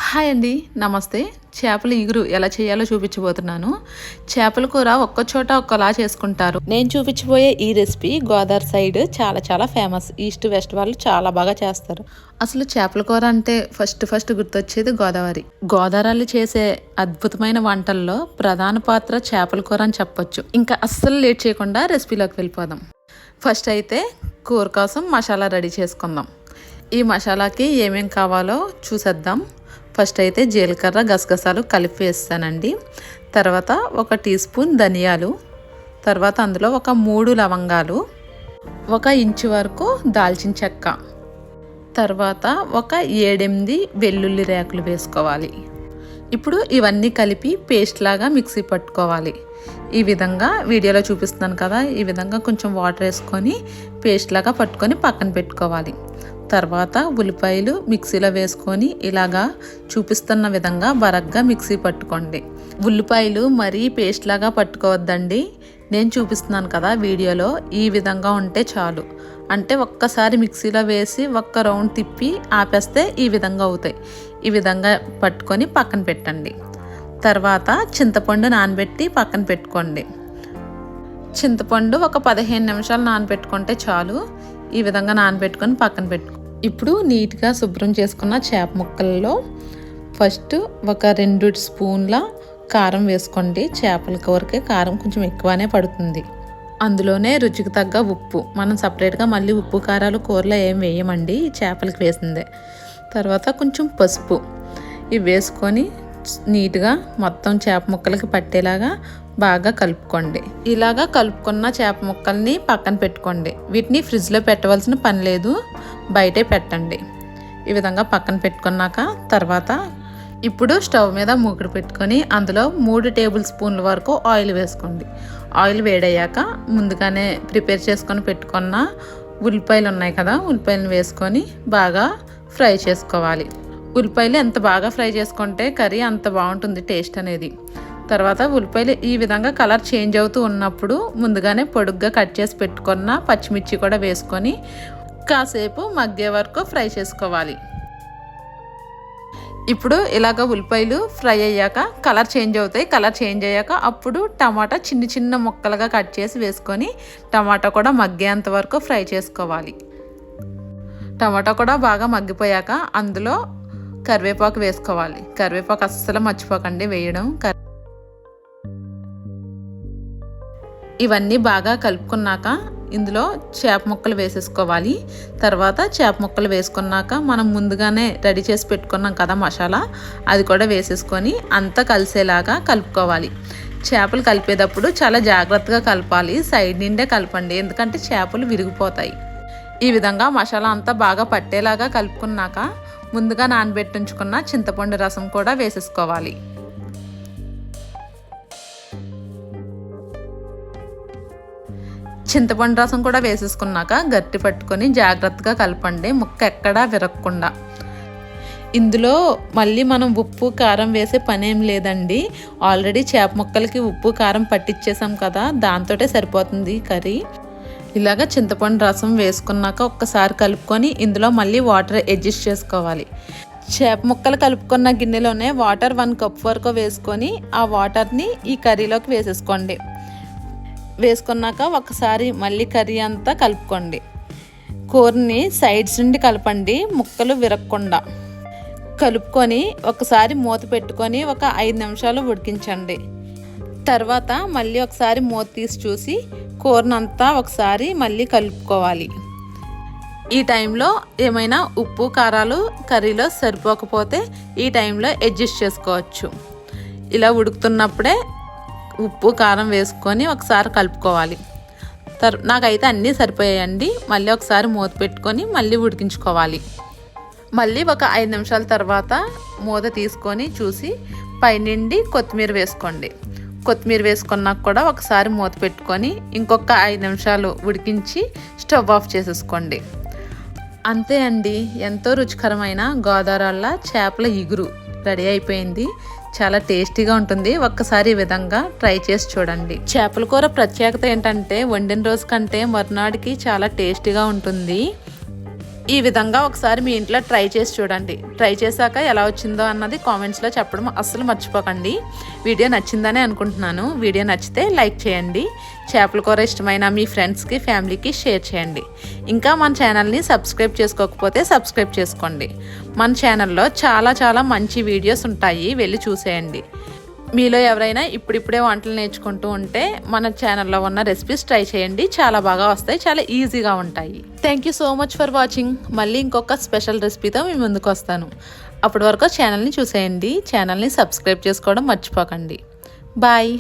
Hi అండి, నమస్తే. చేపల ఇగురు ఎలా చేయాలో చూపించబోతున్నాను. చేపల కూర ఒక్క చోట ఒక్కలా చేసుకుంటారు. నేను చూపించబోయే ఈ రెసిపీ గోదావరి సైడ్ చాలా ఫేమస్. ఈస్ట్ వెస్ట్ వాళ్ళు చాలా బాగా చేస్తారు. అసలు చేపల కూర అంటే ఫస్ట్ గుర్తొచ్చేది గోదావరి. గోదావరి చేసే అద్భుతమైన వంటల్లో ప్రధాన పాత్ర చేపల కూర అని చెప్పొచ్చు. ఇంకా అస్సలు లేట్ చేయకుండా రెసిపీలోకి వెళ్ళిపోదాం. ఫస్ట్ అయితే కూర కోసం మసాలా రెడీ చేసుకుందాం. ఈ మసాలాకి ఏమేం కావాలో చూసేద్దాం. ఫస్ట్ అయితే జీలకర్ర గసగసాలు కలిపి వేస్తానండి. తర్వాత 1 టీ స్పూన్ ధనియాలు, తర్వాత అందులో ఒక 3 లవంగాలు, 1 ఇంచు వరకు దాల్చిన చెక్క, తర్వాత ఒక 7-8 వెల్లుల్లి రేకులు వేసుకోవాలి. ఇప్పుడు ఇవన్నీ కలిపి పేస్ట్ లాగా మిక్సీ పట్టుకోవాలి. ఈ విధంగా వీడియోలో చూపిస్తున్నాను కదా, ఈ విధంగా కొంచెం వాటర్ వేసుకొని పేస్ట్ లాగా పట్టుకొని పక్కన పెట్టుకోవాలి. తర్వాత ఉల్లిపాయలు మిక్సీలో వేసుకొని ఇలాగా చూపిస్తున్న విధంగా బరగ్గా మిక్సీ పట్టుకోండి. ఉల్లిపాయలు మరీ పేస్ట్ లాగా పట్టుకోవద్దండి. నేను చూపిస్తున్నాను కదా వీడియోలో, ఈ విధంగా ఉంటే చాలు. అంటే ఒక్కసారి మిక్సీలో వేసి 1 రౌండ్ తిప్పి ఆపేస్తే ఈ విధంగా అవుతాయి. ఈ విధంగా పట్టుకొని పక్కన పెట్టండి. తర్వాత చింతపండు నానబెట్టి పక్కన పెట్టుకోండి. చింతపండు ఒక 15 నిమిషాలు నానబెట్టుకుంటే చాలు. ఈ విధంగా నానబెట్టుకొని పక్కన పెట్టుకో. ఇప్పుడు నీట్గా శుభ్రం చేసుకున్న చేప ముక్కల్లో ఫస్ట్ ఒక 2 స్పూన్ల కారం వేసుకోండి. చేపల కూరకి కారం కొంచెం ఎక్కువనే పడుతుంది. అందులోనే రుచికి తగ్గ ఉప్పు. మనం సపరేట్గా మళ్ళీ ఉప్పు కారాలు కూరలో ఏం వేయమండి, చేపలకి వేసిందే. తర్వాత కొంచెం పసుపు ఇవి వేసుకొని నీట్గా మొత్తం చేప ముక్కలకి పట్టేలాగా బాగా కలుపుకోండి. ఇలాగా కలుపుకున్న చేప ముక్కల్ని పక్కన పెట్టుకోండి. వీటిని ఫ్రిడ్జ్లో పెట్టవలసిన పని లేదు, బయటే పెట్టండి. ఈ విధంగా పక్కన పెట్టుకున్నాక తర్వాత ఇప్పుడు స్టవ్ మీద మూకుడు పెట్టుకొని అందులో 3 టేబుల్ స్పూన్ల వరకు ఆయిల్ వేసుకోండి. ఆయిల్ వేడయ్యాక ముందుగానే ప్రిపేర్ చేసుకొని పెట్టుకున్న ఉల్లిపాయలు ఉన్నాయి కదా, ఉల్లిపాయలను వేసుకొని బాగా ఫ్రై చేసుకోవాలి. ఉల్లిపాయలు ఎంత బాగా ఫ్రై చేసుకుంటే కర్రీ అంత బాగుంటుంది టేస్ట్ అనేది. తర్వాత ఉల్లిపాయలు ఈ విధంగా కలర్ చేంజ్ అవుతూ ఉన్నప్పుడు ముందుగానే పొడుగ్గా కట్ చేసి పెట్టుకున్న పచ్చిమిర్చి కూడా వేసుకొని కాసేపు మగ్గే వరకు ఫ్రై చేసుకోవాలి. ఇప్పుడు ఇలాగ ఉల్లిపాయలు ఫ్రై అయ్యాక కలర్ చేంజ్ అవుతాయి. కలర్ చేంజ్ అయ్యాక అప్పుడు టమాటా చిన్న ముక్కలుగా కట్ చేసి వేసుకొని టమాటా కూడా మగ్గేంత వరకు ఫ్రై చేసుకోవాలి. టమాటా కూడా బాగా మగ్గిపోయాక అందులో కరివేపాకు వేసుకోవాలి. కరివేపాకు అస్సలు మర్చిపోకండి వేయడం. ఇవన్నీ బాగా కలుపుకున్నాక ఇందులో చేప ముక్కలు వేసేసుకోవాలి. తర్వాత చేప ముక్కలు వేసుకున్నాక మనం ముందుగానే రెడీ చేసి పెట్టుకున్నాం కదా మసాలా, అది కూడా వేసేసుకొని అంతా కలిసేలాగా కలుపుకోవాలి. చేపలు కలిపేటప్పుడు చాలా జాగ్రత్తగా కలపాలి. సైడ్ నిండే కలపండి, ఎందుకంటే చేపలు విరిగిపోతాయి. ఈ విధంగా మసాలా అంతా బాగా పట్టేలాగా కలుపుకున్నాక ముందుగా నానబెట్టించుకున్న చింతపండు రసం కూడా వేసేసుకోవాలి. చింతపండు రసం కూడా వేసేసుకున్నాక గట్టి పట్టుకొని జాగ్రత్తగా కలపండి, ముక్క ఎక్కడా విరగకుండా. ఇందులో మళ్ళీ మనం ఉప్పు కారం వేసే పనేం లేదండి. ఆల్రెడీ చేప ముక్కలకి ఉప్పు కారం పట్టించేసాం కదా, దాంతోటే సరిపోతుంది కర్రీ. ఇలాగ చింతపండు రసం వేసుకున్నాక ఒక్కసారి కలుపుకొని ఇందులో మళ్ళీ వాటర్ అడ్జస్ట్ చేసుకోవాలి. చేప ముక్కలు కలుపుకున్న గిన్నెలోనే వాటర్ 1 కప్ వరకు వేసుకొని ఆ వాటర్ని ఈ కర్రీలోకి వేసేసుకోండి. వేసుకున్నాక ఒకసారి మళ్ళీ కర్రీ అంతా కలుపుకోండి. కూరని సైడ్స్ నుండి కలపండి, ముక్కలు విరగకుండా కలుపుకొని ఒకసారి మూత పెట్టుకొని ఒక 5 నిమిషాలు ఉడికించండి. తర్వాత మళ్ళీ ఒకసారి మూత తీసి చూసి కూరనంతా ఒకసారి మళ్ళీ కలుపుకోవాలి. ఈ టైంలో ఏమైనా ఉప్పు కారాలు కర్రీలో సరిపోకపోతే ఈ టైంలో అడ్జస్ట్ చేసుకోవచ్చు. ఇలా ఉడుకుతున్నప్పుడే ఉప్పు కారం వేసుకొని ఒకసారి కలుపుకోవాలి. నాకైతే అన్నీ సరిపోయాయండి. మళ్ళీ ఒకసారి మూత పెట్టుకొని మళ్ళీ ఉడికించుకోవాలి. మళ్ళీ ఒక 5 నిమిషాల తర్వాత మూత తీసుకొని చూసి పైనుండి కొత్తిమీర వేసుకోండి. కొత్తిమీర వేసుకున్నాక కూడా ఒకసారి మూత పెట్టుకొని ఇంకొక 5 నిమిషాలు ఉడికించి స్టవ్ ఆఫ్ చేసేసుకోండి. అంతే అండి, ఎంతో రుచికరమైన గోదావరి చేపల ఇగురు రెడీ అయిపోయింది. చాలా టేస్టీగా ఉంటుంది. ఒక్కసారి ఈ విధంగా ట్రై చేసి చూడండి. చేపల కూర ప్రత్యేకత ఏంటంటే వండిన రోజు కంటే మరునాడికి చాలా టేస్టీగా ఉంటుంది. ఈ విధంగా ఒకసారి మీ ఇంట్లో ట్రై చేసి చూడండి. ట్రై చేశాక ఎలా వచ్చిందో అన్నది కామెంట్స్లో చెప్పడం అస్సలు మర్చిపోకండి. వీడియో నచ్చిందని అనుకుంటున్నాను. వీడియో నచ్చితే లైక్ చేయండి. చేపల కూర ఇష్టమైన మీ ఫ్రెండ్స్కి ఫ్యామిలీకి షేర్ చేయండి. ఇంకా మన ఛానల్ని సబ్స్క్రైబ్ చేసుకోకపోతే సబ్స్క్రైబ్ చేసుకోండి. మన ఛానల్లో చాలా మంచి వీడియోస్ ఉంటాయి, వెళ్ళి చూసేయండి. మీలో ఎవరైనా ఇప్పుడిప్పుడే వంటలు నేర్చుకుంటూ ఉంటే మన ఛానల్లో ఉన్న రెసిపీస్ ట్రై చేయండి. చాలా బాగా వస్తాయి, చాలా ఈజీగా ఉంటాయి. Thank you so much for watching. మళ్ళీ ఇంకొక స్పెషల్ రెసిపీతో మీ ముందుకు వస్తాను. అప్పటి వరకు ఛానల్ని చూసేయండి. ఛానల్ని సబ్స్క్రైబ్ చేసుకోవడం మర్చిపోకండి. బాయ్.